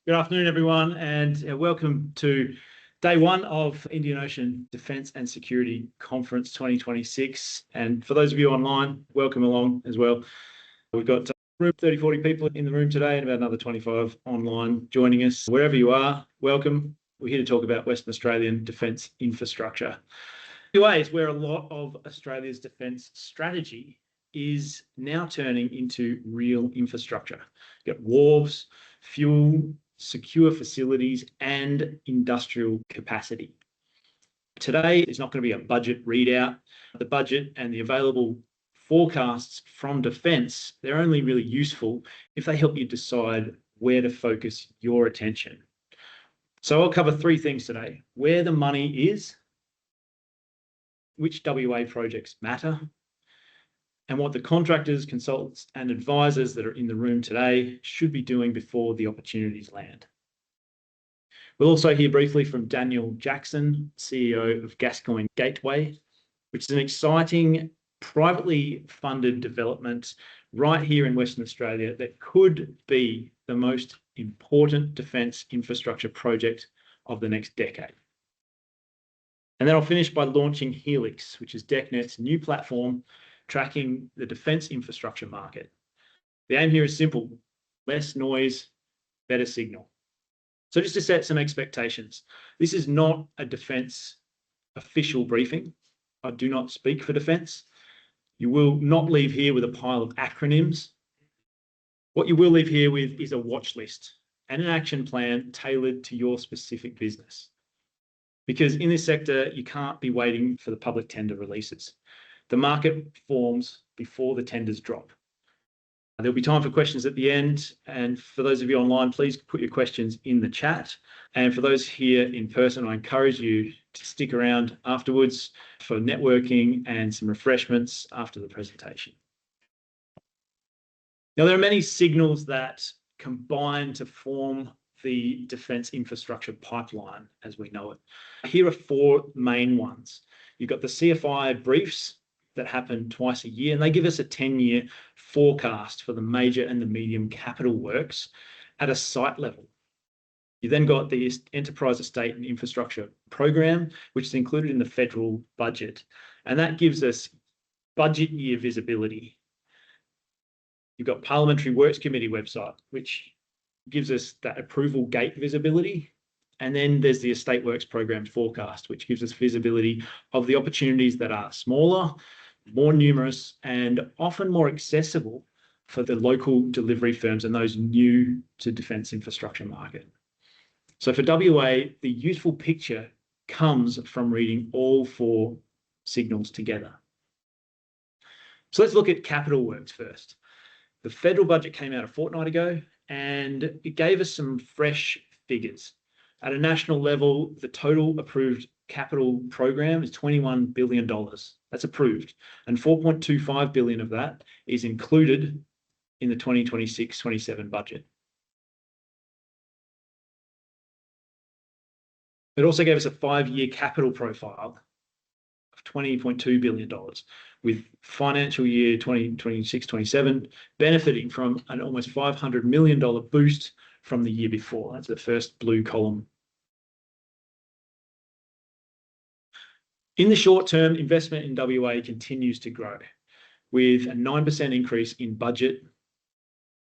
Good afternoon, everyone, and welcome to day one of Indian Ocean Defence and Security Conference 2026. And for those of you online, welcome along as well. We've got 30, 40 people in the room today and about another 25 online joining us. Wherever you are, welcome. We're here to talk about Western Australian defence infrastructure. WA is where a lot of Australia's defence strategy is now turning into real infrastructure. You've got wharves, fuel, secure facilities and industrial capacity. Today is not going to be a budget readout. The budget and the available forecasts from Defence, they're only really useful if they help you decide where to focus your attention. So I'll cover three things today: where the money is, which WA projects matter, and what the contractors, consultants and advisors that are in the room today should be doing before the opportunities land. We'll also hear briefly from Daniel Jackson, CEO of Gascoyne Gateway, which is an exciting privately funded development right here in Western Australia that could be the most important defence infrastructure project of the next decade. And then I'll finish by launching Helix, which is DECNet's new platform tracking the defence infrastructure market. The aim here is simple: less noise, better signal. So just to set some expectations, this is not a defence official briefing. I do not speak for defence. You will not leave here with a pile of acronyms. What you will leave here with is a watch list and an action plan tailored to your specific business. Because in this sector, you can't be waiting for the public tender releases. The market forms before the tenders drop. There'll be time for questions at the end. And for those of you online, please put your questions in the chat. And for those here in person, I encourage you to stick around afterwards for networking and some refreshments after the presentation. Now, there are many signals that combine to form the defence infrastructure pipeline as we know it. Here are four main ones. You've got the CFI briefs that happen twice a year, and they give us a 10-year forecast for the major and the medium capital works at a site level. You then got the Enterprise Estate and Infrastructure Program, which is included in the federal budget, and that gives us budget year visibility. You've got Parliamentary Works Committee website, which gives us that approval gate visibility. And then there's the Estate Works Program forecast, which gives us visibility of the opportunities that are smaller, more numerous, and often more accessible for the local delivery firms and those new to defence infrastructure market. So for WA, the useful picture comes from reading all four signals together. So let's look at capital works first. The federal budget came out a fortnight ago, and it gave us some fresh figures. At a national level, the total approved capital program is $21 billion. That's approved. And $4.25 billion of that is included in the 2026-27 budget. It also gave us a 5-year capital profile of $20.2 billion, with financial year 2026-27 benefiting from an almost $500 million boost from the year before. That's the first blue column. In the short term, investment in WA continues to grow, with a 9% increase in budget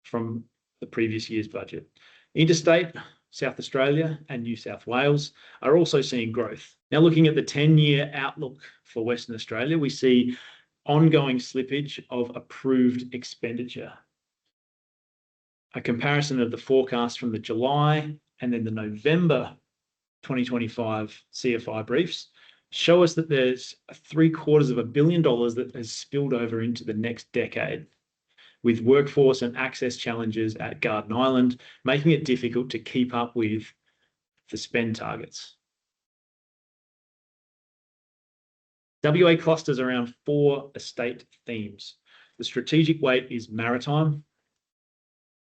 from the previous year's budget. Interstate, South Australia and New South Wales are also seeing growth. Now, looking at the 10-year outlook for Western Australia, we see ongoing slippage of approved expenditure. A comparison of the forecast from the July and then the November 2025 CFI briefs show us that there's $750 million that has spilled over into the next decade, with workforce and access challenges at Garden Island, making it difficult to keep up with the spend targets. WA clusters around 4 estate themes. The strategic weight is maritime,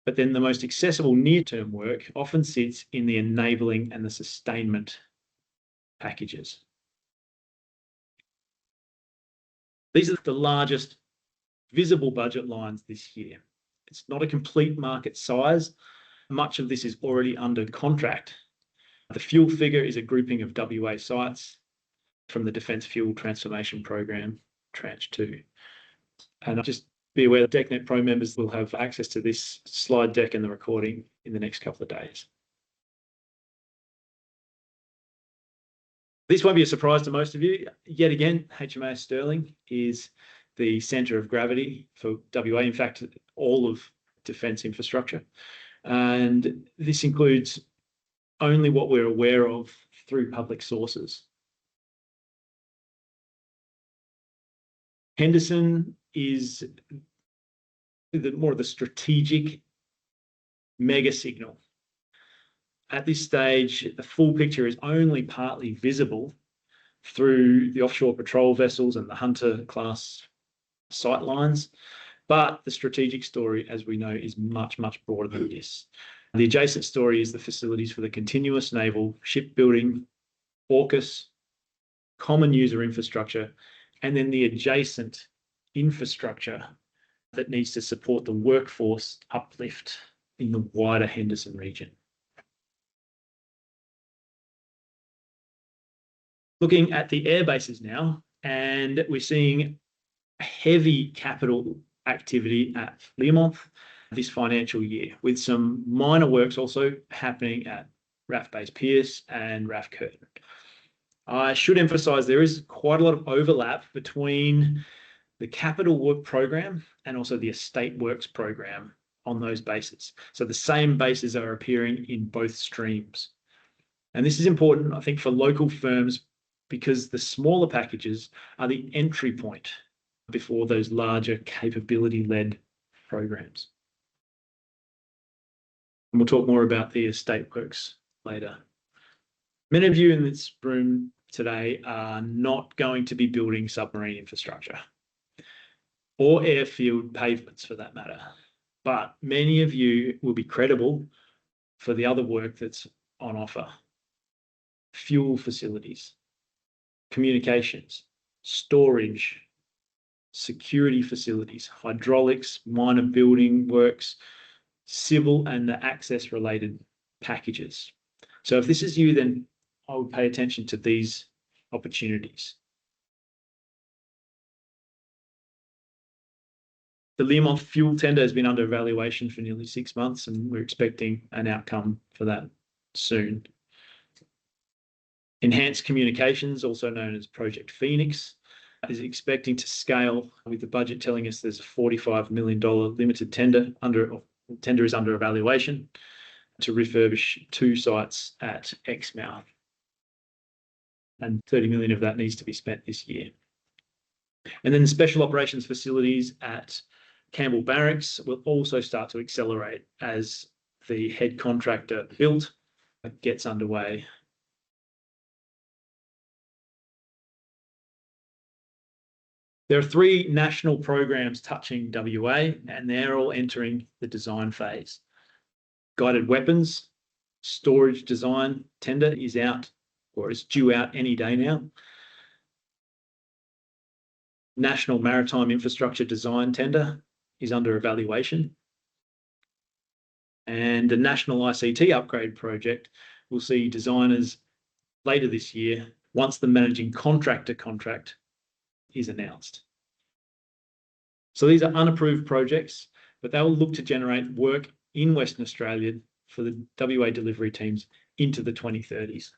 but then the most accessible near-term work often sits in the enabling and the sustainment packages. These are the largest visible budget lines this year. It's not a complete market size, Much of this is already under contract. The fuel figure is a grouping of WA sites from the Defence Fuel Transformation Program, Tranche 2. And just be aware that DECnet Pro members will have access to this slide deck and the recording in the next couple of days. This won't be a surprise to most of you. Yet again, HMAS Stirling is the centre of gravity for WA, in fact, all of defence infrastructure. And this includes only what we're aware of through public sources. Henderson is more of the strategic mega signal. At this stage, the full picture is only partly visible through the offshore patrol vessels and the Hunter class sight lines, but the strategic story, as we know, is much, much broader than this. The adjacent story is the facilities for the continuous naval shipbuilding, AUKUS, common user infrastructure, and then the adjacent infrastructure that needs to support the workforce uplift in the wider Henderson region. Looking at the air bases now, and we're seeing heavy capital activity at Learmonth this financial year, with some minor works also happening at RAAF Base Pearce and RAAF Curtin. I should emphasise there is quite a lot of overlap between the capital work program and also the estate works program on those bases. So the same bases are appearing in both streams. And this is important, I think, for local firms because the smaller packages are the entry point before those larger capability-led programs. And we'll talk more about the estate works later. Many of you in this room today are not going to be building submarine infrastructure or airfield pavements for that matter, but many of you will be credible for the other work that's on offer. Fuel facilities, communications, storage, security facilities, hydraulics, minor building works, civil and the access related packages. So if this is you, then I would pay attention to these opportunities. The Learmonth fuel tender has been under evaluation for nearly 6 months, and we're expecting an outcome for that soon. Enhanced Communications, also known as Project Phoenix, is expecting to scale, with the budget telling us there's a $45 million limited tender is under evaluation to refurbish 2 sites at Exmouth. And 30 million of that needs to be spent this year. And then the special operations facilities at Campbell Barracks will also start to accelerate as the head contractor build gets underway. There are 3 national programs touching WA, and they're all entering the design phase. Guided weapons storage design tender is out, or is due out any day now. National Maritime Infrastructure Design tender is under evaluation. And the National ICT Upgrade Project will see designers later this year once the managing contractor contract is announced. So these are unapproved projects, but they will look to generate work in Western Australia for the WA delivery teams into the 2030s.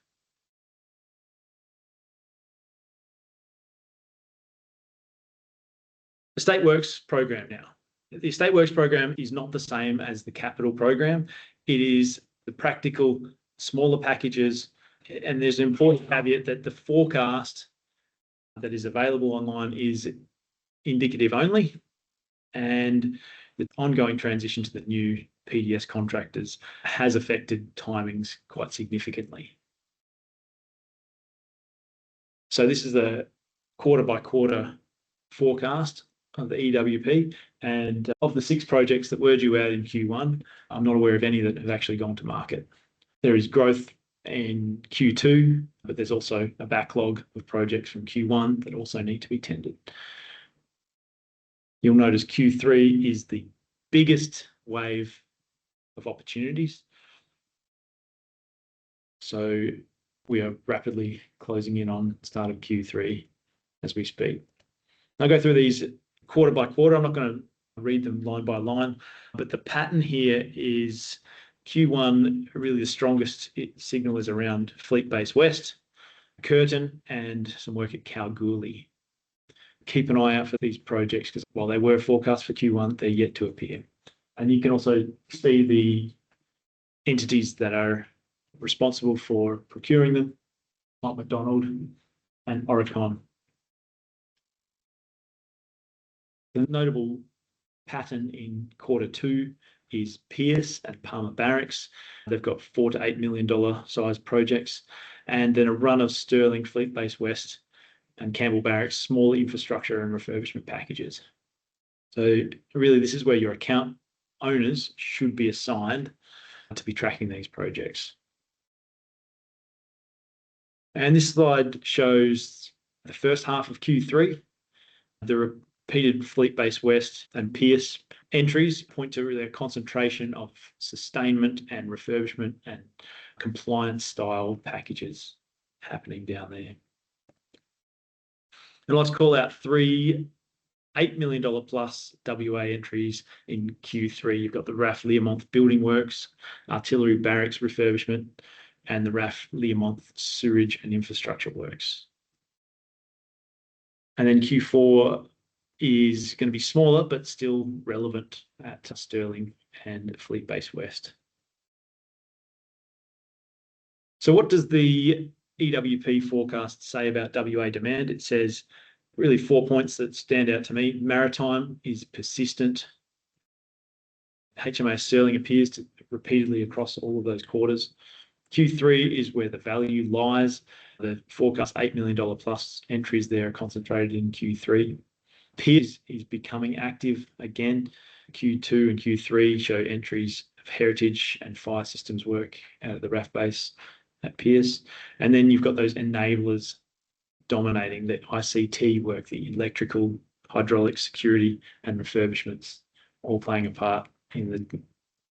Estate Works program now. The Estate Works program is not the same as the capital program. It is the practical, smaller packages, and there's an important caveat that the forecast that is available online is indicative only, and the ongoing transition to the new PDS contractors has affected timings quite significantly. So this is the quarter by quarter forecast of the EWP, and of the 6 projects that were due out in Q1, I'm not aware of any that have actually gone to market. There is growth in Q2, but there's also a backlog of projects from Q1 that also need to be tendered. You'll notice Q3 is the biggest wave of opportunities. So we are rapidly closing in on the start of Q3 as we speak. I'll go through these quarter by quarter. I'm not going to read them line by line, but the pattern here is Q1, really the strongest signal is around Fleet Base West, Curtin, and some work at Kalgoorlie. Keep an eye out for these projects because while they were forecast for Q1, they're yet to appear. And you can also see the entities that are responsible for procuring them, like McDonald and Oricon. The notable pattern in Q2 is Pearce and Palmer Barracks. They've got $4 to $8 million size projects, and then a run of Stirling, Fleet Base West, and Campbell Barracks, small infrastructure and refurbishment packages. So really, this is where your account owners should be assigned to be tracking these projects. And this slide shows the first half of Q3. The repeated Fleet Base West and Pearce entries point to really a concentration of sustainment and refurbishment and compliance style packages happening down there. I'd like to call out three $8 million plus WA entries in Q3. You've got the RAAF Learmonth Building Works, Artillery Barracks Refurbishment, and the RAAF Learmonth Sewerage and Infrastructure Works. And then Q4 is going to be smaller, but still relevant at Stirling and Fleet Base West. So what does the EWP forecast say about WA demand? It says really 4 points that stand out to me. Maritime is persistent. HMAS Stirling appears to repeatedly across all of those quarters. Q3 is where the value lies. The forecast $8 million plus entries there are concentrated in Q3. Pearce is becoming active again. Q2 and Q3 show entries of heritage and fire systems work out of the RAAF base at Pearce. And then you've got those enablers dominating the ICT work, the electrical, hydraulic, security, and refurbishments, all playing a part in the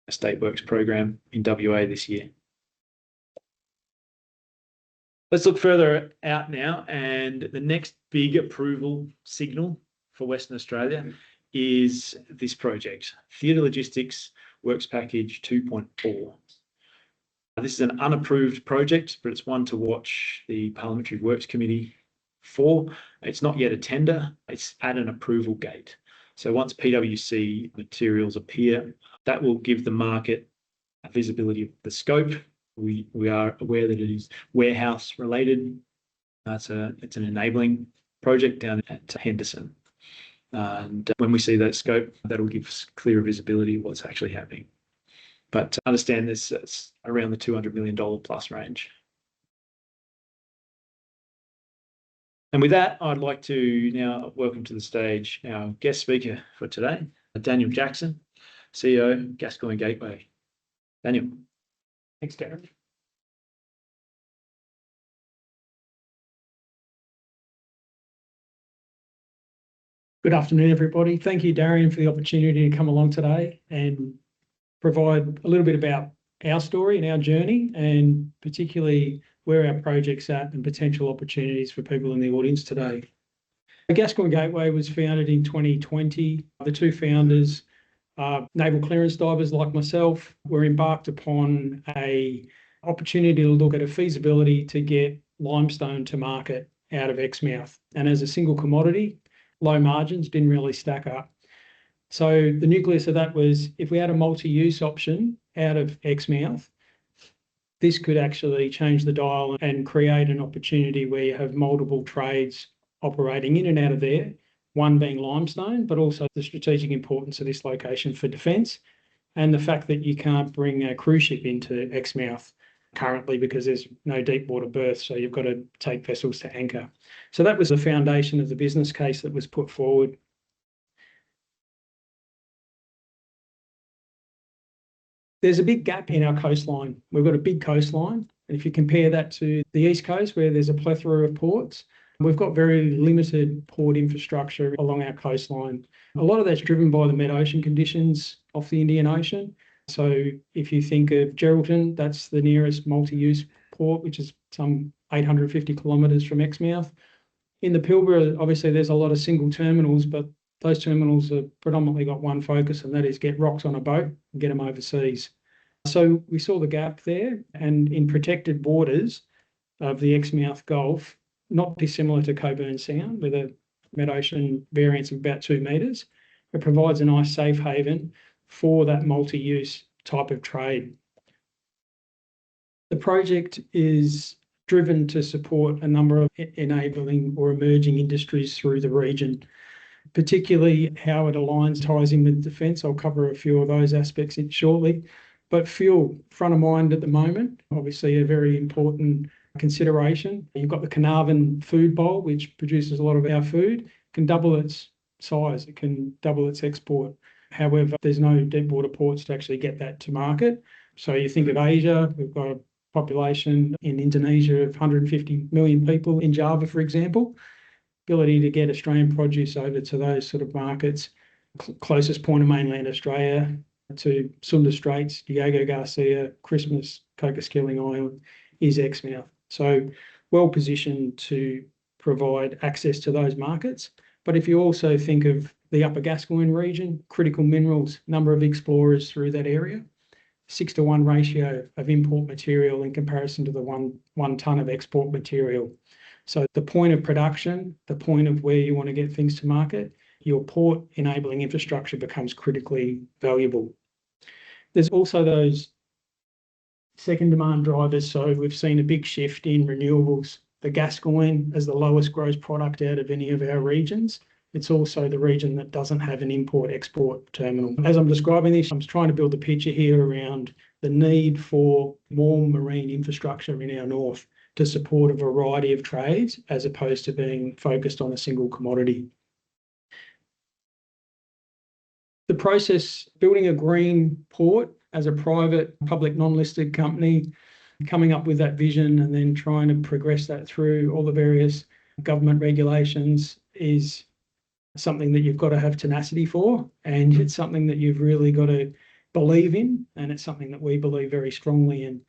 Estate Works program in WA this year. Let's look further out now, and the next big approval signal for Western Australia is this project, Theatre Logistics Works Package 2.4. This is an unapproved project, but it's one to watch the Parliamentary Works Committee for. It's not yet a tender, it's at an approval gate. So once PwC materials appear, that will give the market a visibility of the scope. We are aware that it is warehouse related. It's an enabling project down at Henderson. And when we see that scope, that'll give us clearer visibility of what's actually happening. But to understand this, it's around the $200 million plus range. And with that, I'd like to now welcome to the stage our guest speaker for today, Daniel Jackson, CEO, Gascoyne Gateway. Daniel. Thanks, Darren. Good afternoon, everybody. Thank you, Darian, for the opportunity to come along today and provide a little bit about our story and our journey, and particularly where our project's at and potential opportunities for people in the audience today. The Gascoyne Gateway was founded in 2020. The two founders are naval clearance divers like myself. We're embarked upon an opportunity to look at a feasibility to get limestone to market out of Exmouth. And as a single commodity, low margins didn't really stack up. So the nucleus of that was, if we had a multi-use option out of Exmouth, this could actually change the dial and create an opportunity where you have multiple trades operating in and out of there, one being limestone, but also the strategic importance of this location for defence, and the fact that you can't bring a cruise ship into Exmouth currently because there's no deep water berth, so you've got to take vessels to anchor. So that was the foundation of the business case that was put forward. There's a big gap in our coastline. We've got a big coastline. And if you compare that to the East Coast, where there's a plethora of ports, we've got very limited port infrastructure along our coastline. A lot of that's driven by the mid-ocean conditions off the Indian Ocean. So if you think of Geraldton, that's the nearest multi-use port, which is some 850 kilometres from Exmouth. In the Pilbara, obviously, there's a lot of single terminals, but those terminals have predominantly got one focus, and that is get rocks on a boat and get them overseas. So we saw the gap there, and in protected waters of the Exmouth Gulf, not dissimilar to Coburn Sound, with a mid-ocean variance of about 2 metres, it provides a nice safe haven for that multi-use type of trade. The project is driven to support a number of enabling or emerging industries through the region, particularly how it aligns, ties in with defence. I'll cover a few of those aspects shortly. But fuel, front of mind at the moment, obviously a very important consideration. You've got the Carnarvon food bowl, which produces a lot of our food, it can double its size, it can double its export. However, there's no deep water ports to actually get that to market. So you think of Asia, we've got a population in Indonesia of 150 million people, in Java, for example. Ability to get Australian produce over to those sort of markets, closest point of mainland Australia to Sunda Straits, Diego Garcia, Christmas, Cocos-Keeling Island is Exmouth. So well positioned to provide access to those markets. But if you also think of the Upper Gascoyne region, critical minerals, number of explorers through that area, 6-to-1 ratio of import material in comparison to the one tonne of export material. So the point of production, the point of where you want to get things to market, your port enabling infrastructure becomes critically valuable. There's also those second demand drivers. So we've seen a big shift in renewables. The Gascoyne as the lowest gross product out of any of our regions. It's also the region that doesn't have an import-export terminal. As I'm describing this, I'm trying to build a picture here around the need for more marine infrastructure in our north to support a variety of trades as opposed to being focused on a single commodity. The process, building a green port as a private, public, non-listed company, coming up with that vision and then trying to progress that through all the various government regulations is something that you've got to have tenacity for, and it's something that you've really got to believe in, and it's something that we believe very strongly in.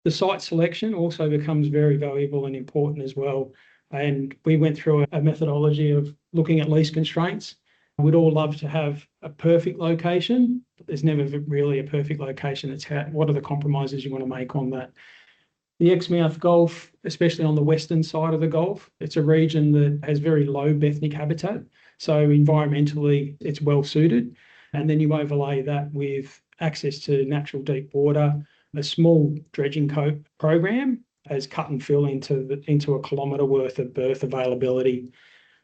The site selection also becomes very valuable and important as well, and we went through a methodology of looking at lease constraints. We'd all love to have a perfect location, but there's never really a perfect location. It's what are the compromises you want to make on that. The Exmouth Gulf, especially on the western side of the Gulf, it's a region that has very low benthic habitat. So environmentally, it's well suited. And then you overlay that with access to natural deep water, a small dredging program as cut and fill into a kilometre worth of berth availability.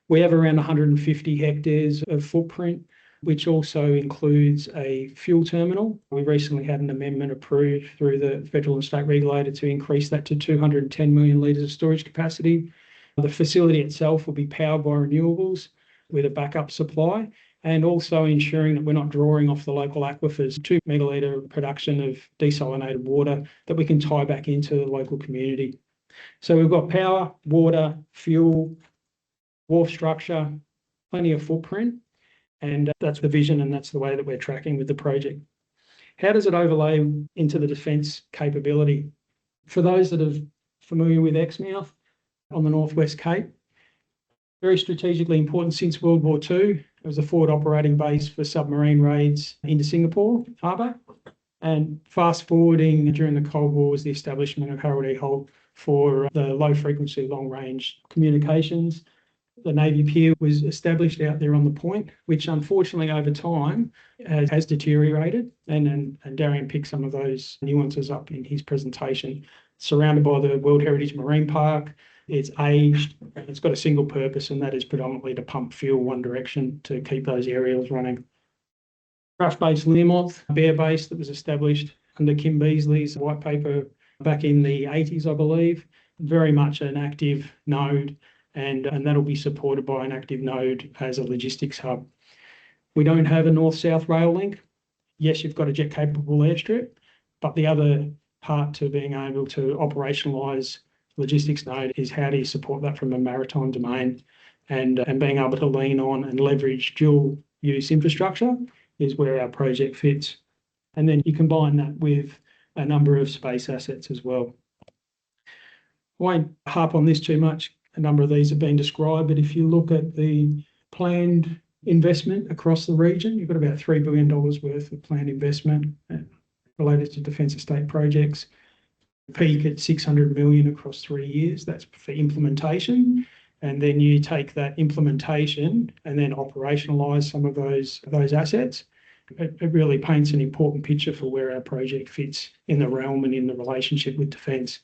We have around 150 hectares of footprint, which also includes a fuel terminal. We recently had an amendment approved through the federal and state regulator to increase that to 210 million litres of storage capacity. The facility itself will be powered by renewables with a backup supply, and also ensuring that we're not drawing off the local aquifers, 2 megalitre production of desalinated water that we can tie back into the local community. So we've got power, water, fuel, wharf structure, plenty of footprint, and that's the vision, and that's the way that we're tracking with the project. How does it overlay into the defence capability? For those that are familiar with Exmouth on the Northwest Cape, very strategically important since World War II. It was a forward operating base for submarine raids into Singapore Harbour. And fast forwarding during the Cold War was the establishment of Harold E. Holt for the low frequency, long range communications. The Navy Pier was established out there on the point, which unfortunately over time has deteriorated. And Darian picked some of those nuances up in his presentation. Surrounded by the World Heritage Marine Park, it's aged, and it's got a single purpose, and that is predominantly to pump fuel one direction to keep those aerials running. RAAF Learmonth, a bear base that was established under Kim Beazley's white paper back in the 80s, I believe. Very much an active node, and that'll be supported by an active node as a logistics hub. We don't have a north-south rail link. Yes, you've got a jet-capable airstrip, but the other part to being able to operationalise logistics node is how do you support that from a maritime domain, and being able to lean on and leverage dual use infrastructure is where our project fits. And then you combine that with a number of space assets as well. I won't harp on this too much. A number of these have been described, but if you look at the planned investment across the region, you've got about $3 billion worth of planned investment related to defence estate projects. Peak at 600 million across 3 years. That's for implementation. And then you take that implementation and then operationalise some of those assets. It really paints an important picture for where our project fits in the realm and in the relationship with defence.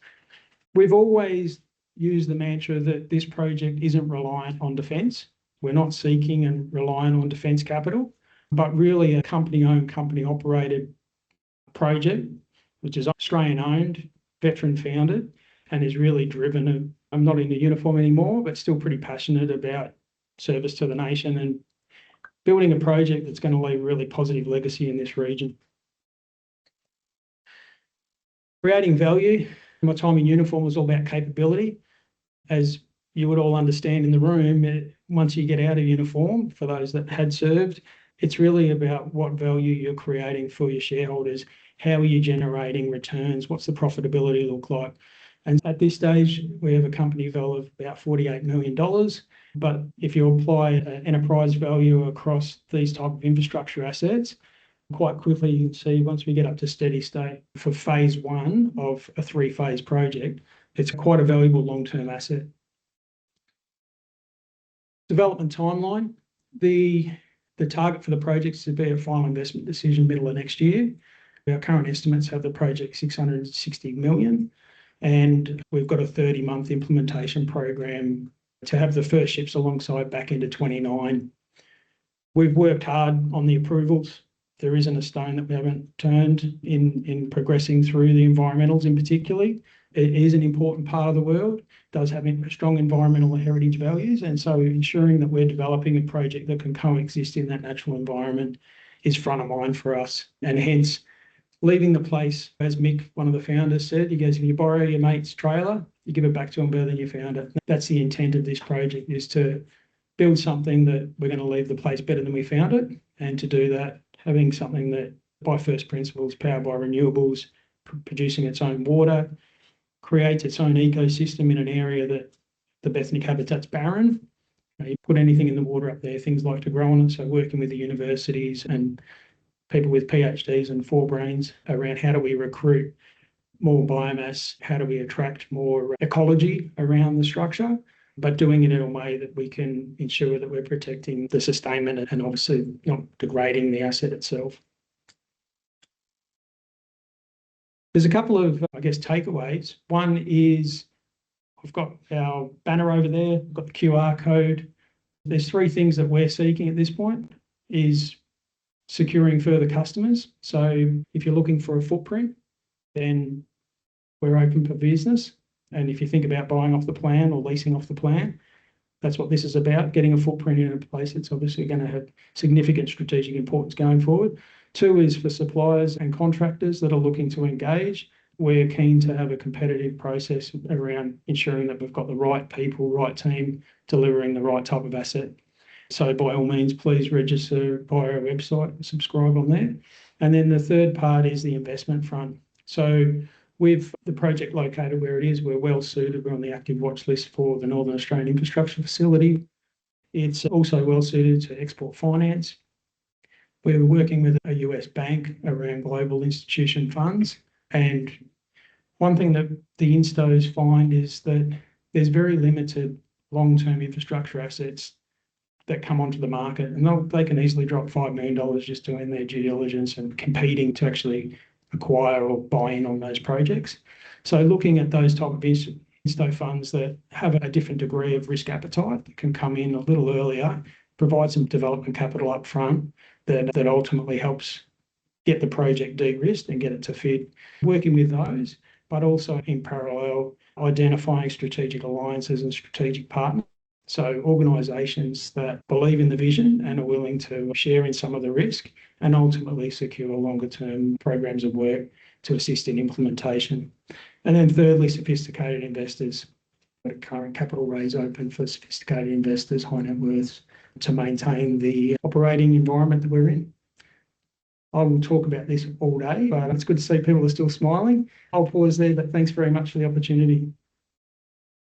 We've always used the mantra that this project isn't reliant on defence. We're not seeking and relying on defence capital, but really a company-owned, company-operated project, which is Australian-owned, veteran-founded, and is really driven. I'm not in the uniform anymore, but still pretty passionate about service to the nation and building a project that's going to leave a really positive legacy in this region. Creating value. My time in uniform was all about capability. As you would all understand in the room, once you get out of uniform, for those that had served, it's really about what value you're creating for your shareholders. How are you generating returns? What's the profitability look like? And at this stage, we have a company value of about $48 million. But if you apply an enterprise value across these type of infrastructure assets, quite quickly you can see once we get up to steady state for phase one of a 3-phase project, it's quite a valuable long-term asset. Development timeline. The target for the project is to be a final investment decision middle of next year. Our current estimates have the project 660 million, and we've got a 30-month implementation program to have the first ships alongside back into 29. We've worked hard on the approvals. There isn't a stone that we haven't turned in progressing through the environmentals in particular. It is an important part of the world, does have strong environmental heritage values, and so ensuring that we're developing a project that can coexist in that natural environment is front of mind for us. And hence, leaving the place, as Mick, one of the founders, said, he goes, if you borrow your mate's trailer, you give it back to him better than you found it. That's the intent of this project, is to build something that we're going to leave the place better than we found it, and to do that, having something that by first principles, powered by renewables, producing its own water, creates its own ecosystem in an area that the Bethnic habitat's barren. You put anything in the water up there, things like to grow on it. So working with the universities and people with PhDs and forebrains around how do we recruit more biomass, how do we attract more ecology around the structure, but doing it in a way that we can ensure that we're protecting the sustainment and obviously not degrading the asset itself. There's a couple of, I guess, takeaways. One is we've got our banner over there, we've got the QR code. There's 3 things that we're seeking at this point is securing further customers. So if you're looking for a footprint, then we're open for business. And if you think about buying off the plan or leasing off the plan, that's what this is about, getting a footprint in a place that's obviously going to have significant strategic importance going forward. 2 is for suppliers and contractors that are looking to engage. We're keen to have a competitive process around ensuring that we've got the right people, right team, delivering the right type of asset. So by all means, please register via our website and subscribe on there. And then the third part is the investment front. So with the project located where it is, we're well suited. We're on the active watch list for the Northern Australian Infrastructure Facility. It's also well suited to export finance. We're working with a US bank around global institution funds. And one thing that the instos find is that there's very limited long-term infrastructure assets that come onto the market, and they can easily drop $5 million just doing their due diligence and competing to actually acquire or buy in on those projects. So looking at those type of insto funds that have a different degree of risk appetite, that can come in a little earlier, provide some development capital up front that ultimately helps get the project de-risked and get it to fit. Working with those, but also in parallel, identifying strategic alliances and strategic partners. So organisations that believe in the vision and are willing to share in some of the risk and ultimately secure longer term programs of work to assist in implementation. And then thirdly, sophisticated investors. A current capital raise open for sophisticated investors, high net worths, to maintain the operating environment that we're in. I will talk about this all day, but it's good to see people are still smiling. I'll pause there, but thanks very much for the opportunity.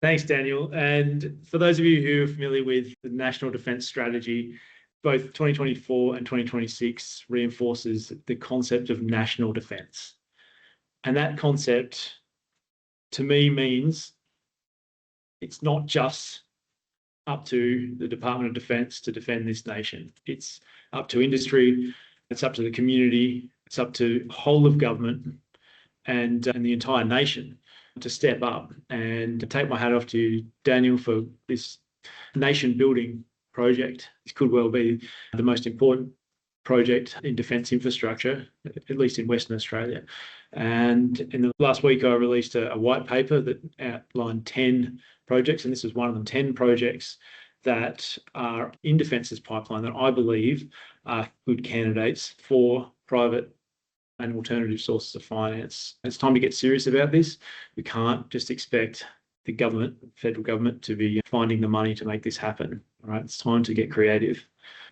Thanks, Daniel. And for those of you who are familiar with the National Defence Strategy, both 2024 and 2026 reinforces the concept of national defence. And that concept, to me, means it's not just up to the Department of Defence to defend this nation. It's up to industry, it's up to the community, it's up to the whole of government and the entire nation to step up. And to take my hat off to you, Daniel, for this nation-building project. This could well be the most important project in defence infrastructure, at least in Western Australia. And in the last week, I released a white paper that outlined 10 projects, and this is one of them, 10 projects that are in Defence's pipeline that I believe are good candidates for private and alternative sources of finance. It's time to get serious about this. We can't just expect the government, federal government, to be finding the money to make this happen. All right, it's time to get creative.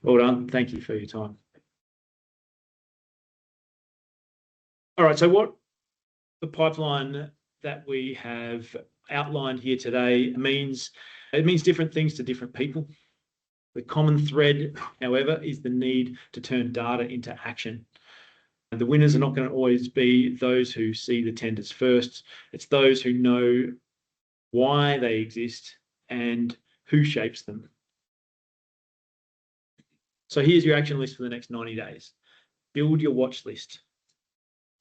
Well done. Thank you for your time. All right, so what the pipeline that we have outlined here today means, it means different things to different people. The common thread, however, is the need to turn data into action. And the winners are not going to always be those who see the tenders first. It's those who know why they exist and who shapes them. So here's your action list for the next 90 days. Build your watch list.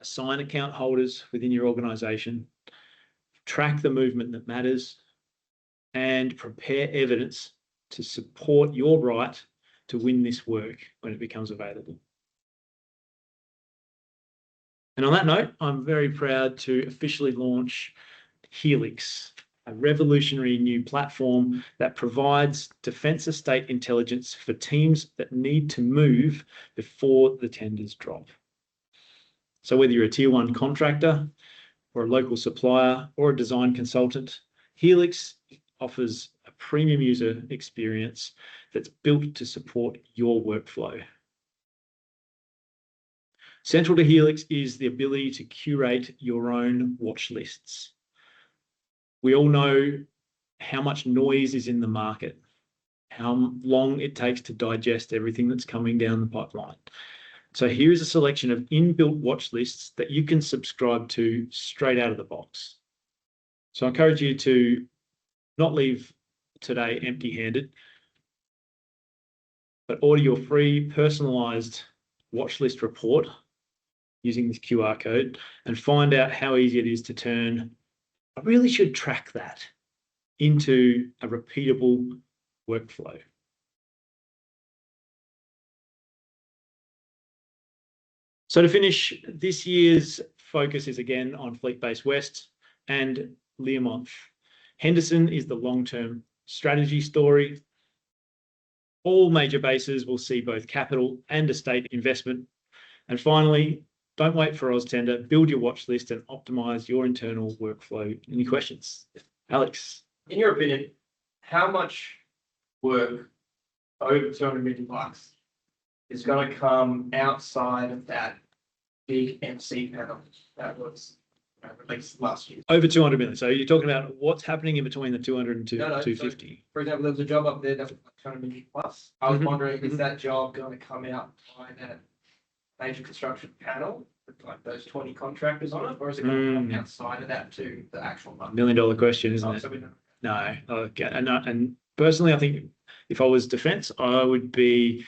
Assign account holders within your organisation. Track the movement that matters and prepare evidence to support your right to win this work when it becomes available. And on that note, I'm very proud to officially launch Helix, a revolutionary new platform that provides defence estate intelligence for teams that need to move before the tenders drop. So whether you're a tier 1 contractor or a local supplier or a design consultant, Helix offers a premium user experience that's built to support your workflow. Central to Helix is the ability to curate your own watch lists. We all know how much noise is in the market, how long it takes to digest everything that's coming down the pipeline. So here's a selection of inbuilt watch lists that you can subscribe to straight out of the box. So I encourage you to not leave today empty-handed, but order your free personalized watch list report using this QR code and find out how easy it is to turn, I really should track that, into a repeatable workflow. So to finish, this year's focus is again on Fleet Base West and Learmonth. Henderson is the long-term strategy story. All major bases will see both capital and estate investment. And finally, don't wait for AusTender. Build your watch list and optimize your internal workflow. Any questions? Alex? In your opinion, how much work over 200 million bucks is going to come outside of that big MC panel that was released last year? Over 200 million. So you're talking about what's happening in between the 200 and 250? So, for example, there was a job up there that was like 200 million plus. I was wondering, is that job going to come out by that major construction panel with like those 20 contractors on it, or is it going to come outside of that to the actual number? $1 million question, isn't it? So we know. No. Okay. And personally, I think if I was defence, I would be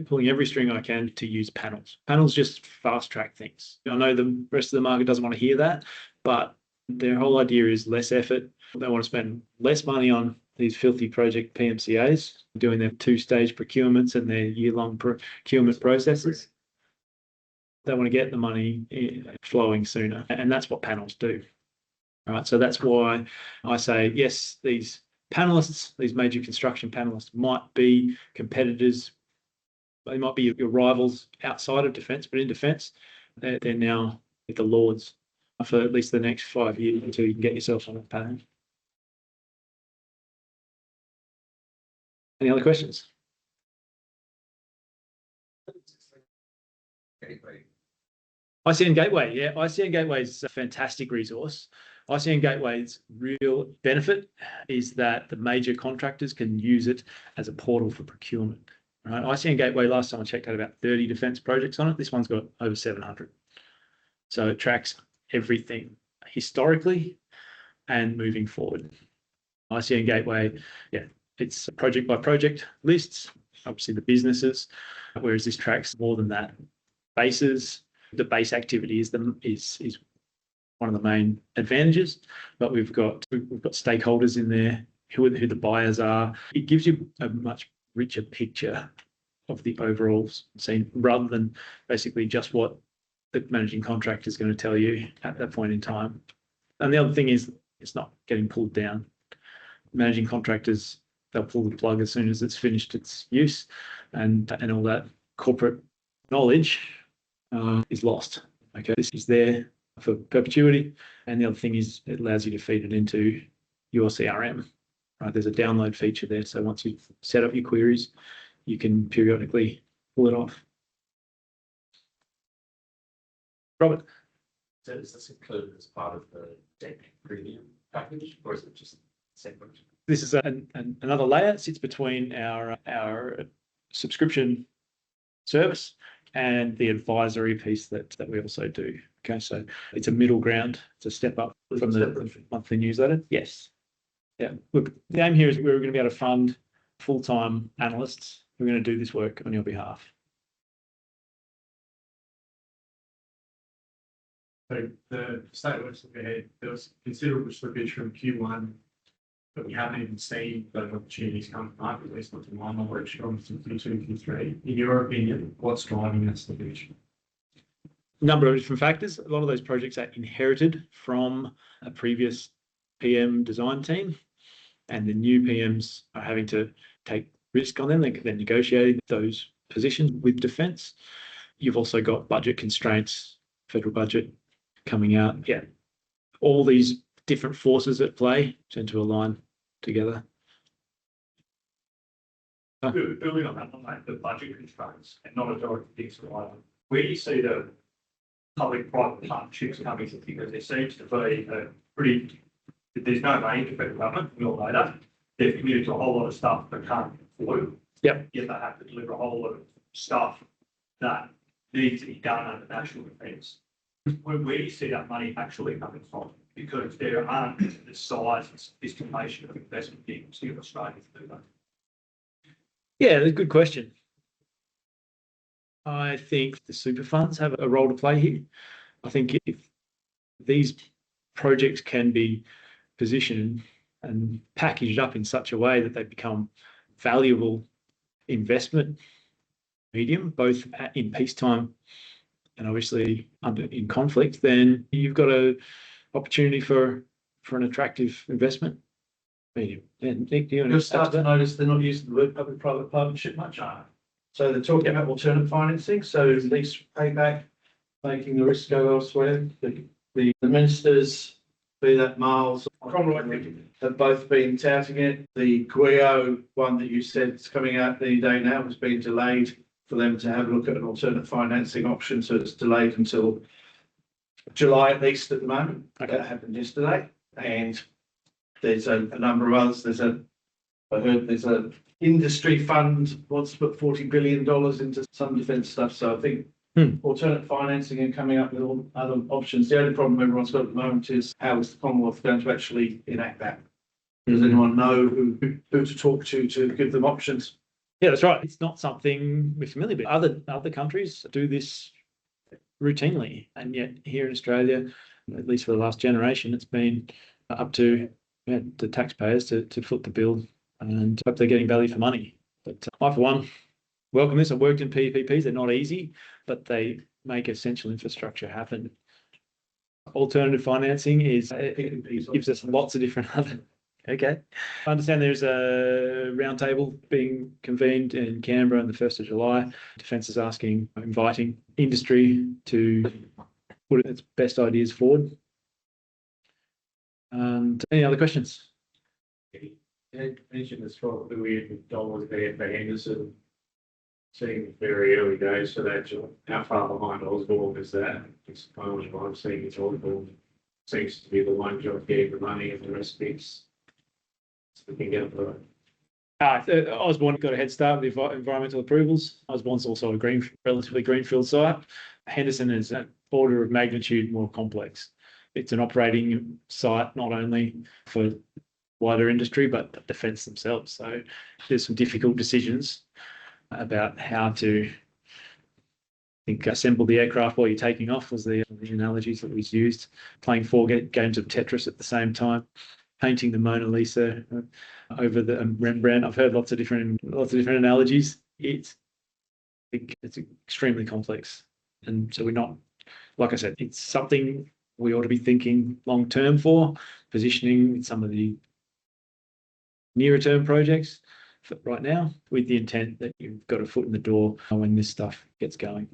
pulling every string I can to use panels. Panels just fast track things. I know the rest of the market doesn't want to hear that, but their whole idea is less effort. They want to spend less money on these filthy project PMCAs, doing their 2-stage procurements and their year-long procurement processes. They want to get the money flowing sooner, and that's what panels do. All right, so that's why I say, yes, these panelists, these major construction panelists might be competitors. They might be your rivals outside of defence, but in defence, they're now with the Lords for at least the next 5 years until you can get yourself on a panel. Any other questions? ICN Gateway, yeah, ICN Gateway is a fantastic resource. ICN Gateway's real benefit is that the major contractors can use it as a portal for procurement. Right? ICN Gateway, last time I checked, had about 30 defence projects on it. This one's got over 700. So it tracks everything historically and moving forward. ICN Gateway, yeah, it's project by project lists, obviously the businesses, whereas this tracks more than that. Bases, the base activity is one of the main advantages, but we've got stakeholders in there who the buyers are. It gives you a much richer picture of the overall scene rather than basically just what the managing contractor is going to tell you at that point in time. And the other thing is it's not getting pulled down. Managing contractors, they'll pull the plug as soon as it's finished its use, and all that corporate knowledge is lost. Okay, this is there for perpetuity, and the other thing is it allows you to feed it into your CRM. Right, there's a download feature there, so once you've set up your queries, you can periodically pull it off. Robert, So is this included as part of the deck premium package, or is it just separate? this is another layer. It sits between our subscription service and the advisory piece that we also do. Okay, so it's a middle ground. It's a step up from the monthly newsletter. Yes. Yeah. Look, the aim here is we're going to be able to fund full-time analysts who are going to do this work on your behalf. So the statements that we had, there was considerable slippage from Q1, but we haven't even seen those opportunities come to market, at least not to my knowledge, from Q2, Q3. In your opinion, what's driving that slippage? Number of different factors. A lot of those projects are inherited from a previous PM design team, and the new PMs are having to take risk on them. They're negotiating those positions with defence. You've also got budget constraints, federal budget coming out. Yeah, all these different forces at play tend to align together. Building on that, the budget constraints and not a direct fix right? Where do you see the public-private partnerships coming in? Because there seems to be a pretty, there's no money to federal government, we'll know that. They've committed to a whole lot of stuff that can't afford. Yep. Yet they have to deliver a whole lot of stuff that needs to be done under national defence. Where do you see that money actually coming from? Because there aren't the size and sophistication of investment vehicles here in Australia to do that. Yeah, that's a good question. I think the super funds have a role to play here. I think if these projects can be positioned and packaged up in such a way that they become valuable investment medium, both in peacetime and obviously in conflict, then you've got an opportunity for an attractive investment medium. And Nick, do you want You'll start to notice they're not using the word public-private partnership much. So they're talking about alternate financing, so lease payback, making the risk go elsewhere. The ministers, be that Miles, Conroy, have both been touting it. The GUIO one that you said is coming out any day now has been delayed for them to have a look at an alternate financing option. So it's delayed until July at least at the moment. Okay. That happened yesterday. And there's a number of others. I heard there's a industry fund wants to put $40 billion into some defence stuff. So I think alternate financing and coming up with all other options. The only problem everyone's got at the moment is how is the Commonwealth going to actually enact that? Does anyone know who to talk to give them options? Yeah, that's right. It's not something we're familiar with. Other countries do this routinely, and yet here in Australia, at least for the last generation, it's been up to the taxpayers to foot the bill and hope they're getting value for money. But I, for one, welcome this. I've worked in PPPs. They're not easy, but they make essential infrastructure happen. Alternative financing gives us lots of different other. Okay. I understand there's a roundtable being convened in Canberra on the 1st of July. Defence is inviting industry to put its best ideas forward. And any other questions? You mentioned this $12 billion there for Henderson. seeing very early days for that job. How far behind Osborne is that? It's kind of what I'm seeing is Osborne seems to be the one job getting the money and the rest is we can get the Osborne got a head start with the environmental approvals. Osborne's also a relatively greenfield site. Henderson is an order of magnitude more complex. It's an operating site not only for wider industry but defence themselves. So there's some difficult decisions about how to assemble the aircraft while you're taking off was the analogies that was used. Playing 4 games of Tetris at the same time, painting the Mona Lisa over the Rembrandt. I've heard lots of different analogies. It's extremely complex, and so we're not, like I said, it's something we ought to be thinking long term for, positioning some of the nearer term projects right now with the intent that you've got a foot in the door when this stuff gets going.